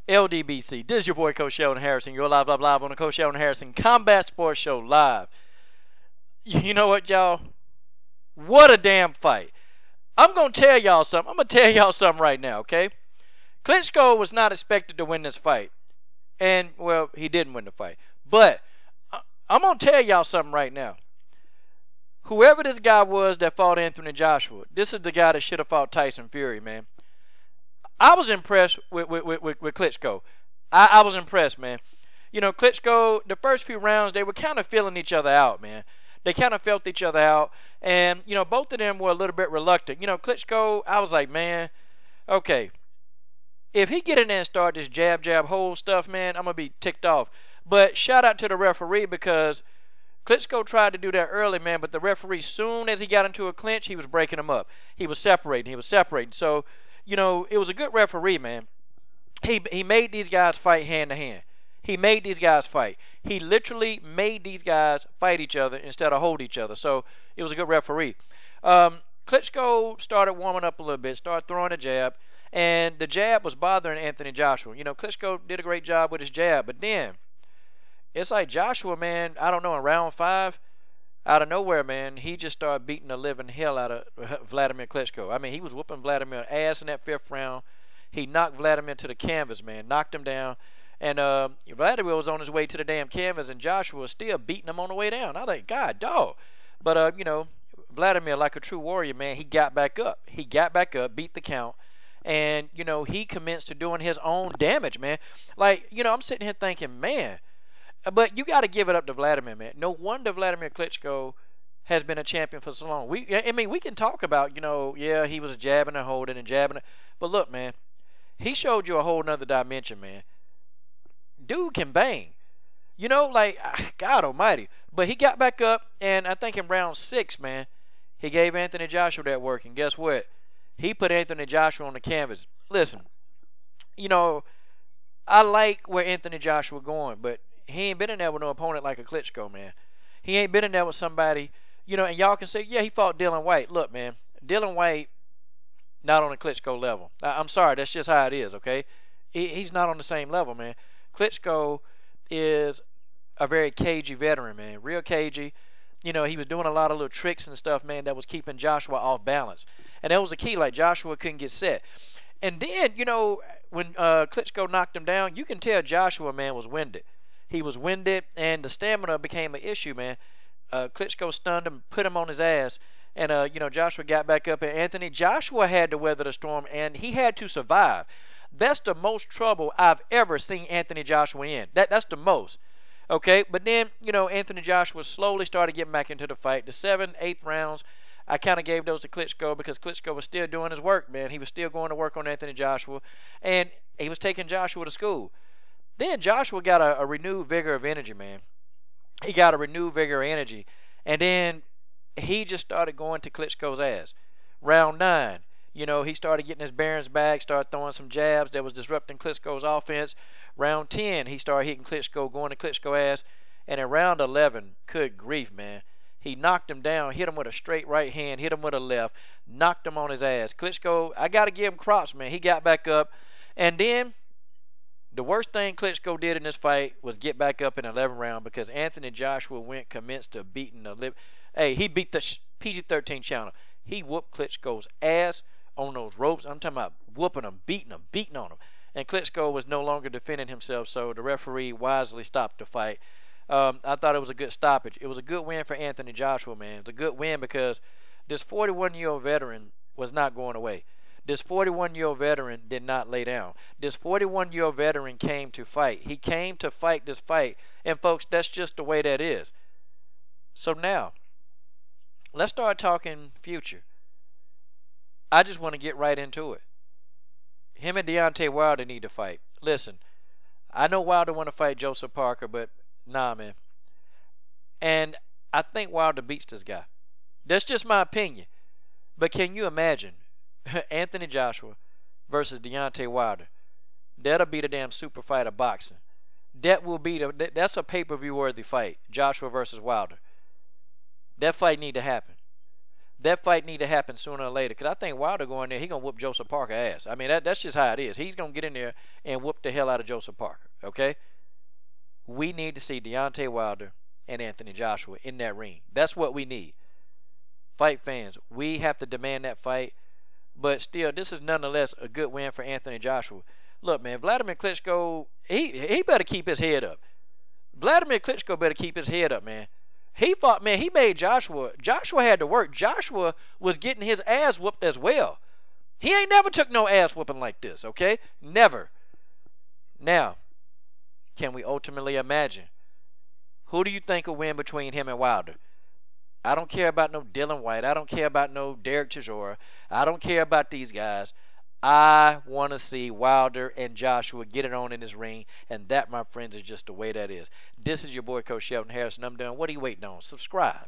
LDBC. This is your boy, Coach Sheldon Harrison. You're live on the Coach Sheldon Harrison Combat Sports Show live. You know what, y'all? What a damn fight. I'm going to tell y'all something. I'm going to tell y'all something right now, okay? Klitschko was not expected to win this fight. And, well, he didn't win the fight. But I'm going to tell y'all something right now. Whoever this guy was that fought Anthony Joshua, this is the guy that should have fought Tyson Fury, man. I was impressed with Klitschko. I was impressed, man. You know, Klitschko, the first few rounds, they were kind of feeling each other out, man. They kind of felt each other out. And, you know, both of them were a little bit reluctant. You know, Klitschko, I was like, man, okay. If he get in there and start this jab, hold stuff, man, I'm going to be ticked off. But shout out to the referee because Klitschko tried to do that early, man. But the referee, soon as he got into a clinch, he was breaking him up. He was separating. So, you know, it was a good referee, man. He made these guys fight hand to hand. He made these guys fight. He literally made these guys fight each other instead of hold each other. So it was a good referee. Klitschko started warming up a little bit, started throwing a jab, and the jab was bothering Anthony Joshua. You know, Klitschko did a great job with his jab, but then it's like Joshua, man, I don't know, in round 5, out of nowhere, man, he just started beating the living hell out of Wladimir Klitschko. I mean, he was whooping Wladimir ass in that 5th round. He knocked Wladimir to the canvas, man, knocked him down. And Wladimir was on his way to the damn canvas, and Joshua was still beating him on the way down. I was like, God, dog. But, you know, Wladimir, like a true warrior, man, he got back up. He got back up, beat the count. And, you know, he commenced to doing his own damage, man. Like, you know, I'm sitting here thinking, man, but you got to give it up to Wladimir, man. No wonder Wladimir Klitschko has been a champion for so long. I mean, we can talk about, you know, yeah, he was jabbing and holding and jabbing. But look, man, he showed you a whole nother dimension, man. Dude can bang. You know, like, God almighty. But he got back up, and I think in round 6, man, he gave Anthony Joshua that work. And guess what? He put Anthony Joshua on the canvas. Listen, you know, I like where Anthony Joshua going, but he ain't been in there with no opponent like a Klitschko, man. He ain't been in there with somebody, you know, and y'all can say, yeah, he fought Dylan White. Look, man, Dylan White, not on a Klitschko level. I'm sorry, that's just how it is, okay? He's not on the same level, man. Klitschko is a very cagey veteran, man. Real cagey. You know, he was doing a lot of little tricks and stuff, man, that was keeping Joshua off balance. And that was the key, like Joshua couldn't get set. And then, you know, when Klitschko knocked him down, you can tell Joshua, man, was winded. He was winded, and the stamina became an issue, man. Klitschko stunned him, put him on his ass, and, you know, Joshua got back up. And Anthony Joshua had to weather the storm, and he had to survive. That's the most trouble I've ever seen Anthony Joshua in. That's the most. Okay, but then, you know, Anthony Joshua slowly started getting back into the fight. The 7th, 8th rounds, I kind of gave those to Klitschko because Klitschko was still doing his work, man. He was still going to work on Anthony Joshua, and he was taking Joshua to school. Then Joshua got a renewed vigor of energy, man. He got a renewed vigor of energy. And then he just started going to Klitschko's ass. Round 9, you know, he started getting his bearings back, started throwing some jabs that was disrupting Klitschko's offense. Round 10, he started hitting Klitschko, going to Klitschko's ass. And in round 11, good grief, man. He knocked him down, hit him with a straight right hand, hit him with a left, knocked him on his ass. Klitschko, I got to give him props, man. He got back up. And then the worst thing Klitschko did in this fight was get back up in the 11th round because Anthony Joshua commenced to beating the lip. Hey, he beat the PG-13 channel. He whooped Klitschko's ass on those ropes. I'm talking about whooping him, beating on him. And Klitschko was no longer defending himself, so the referee wisely stopped the fight. I thought it was a good stoppage. It was a good win for Anthony Joshua, man. It was a good win because this 41-year-old veteran was not going away. This 41-year-old veteran did not lay down. This 41-year-old veteran came to fight. He came to fight this fight. And, folks, that's just the way that is. So now, let's start talking future. I just want to get right into it. Him and Deontay Wilder need to fight. Listen, I know Wilder want to fight Joseph Parker, but nah, man. And I think Wilder beats this guy. That's just my opinion. But can you imagine Anthony Joshua versus Deontay Wilder? That'll be the damn super fight of boxing. That will be that's a pay-per-view worthy fight. Joshua versus Wilder. That fight need to happen. that fight need to happen sooner or later. Because I think Wilder going there, he going to whoop Joseph Parker ass. I mean, that's just how it is. He's going to get in there and whoop the hell out of Joseph Parker, okay? We need to see Deontay Wilder and Anthony Joshua in that ring. That's what we need. Fight fans, we have to demand that fight. But still, this is nonetheless a good win for Anthony Joshua. Look, man, Wladimir Klitschko, he better keep his head up. Wladimir Klitschko better keep his head up, man. He fought, man, he made Joshua had to work. Joshua was getting his ass whooped as well. He ain't never took no ass whooping like this, okay? Never. Now, can we ultimately imagine? Who do you think will win between him and Wilder? I don't care about no Dylan White. I don't care about no Derek Chisora. I don't care about these guys. I want to see Wilder and Joshua get it on in this ring, and that, my friends, is just the way that is. This is your boy, Coach Shelton Harrison. I'm done. What are you waiting on? Subscribe.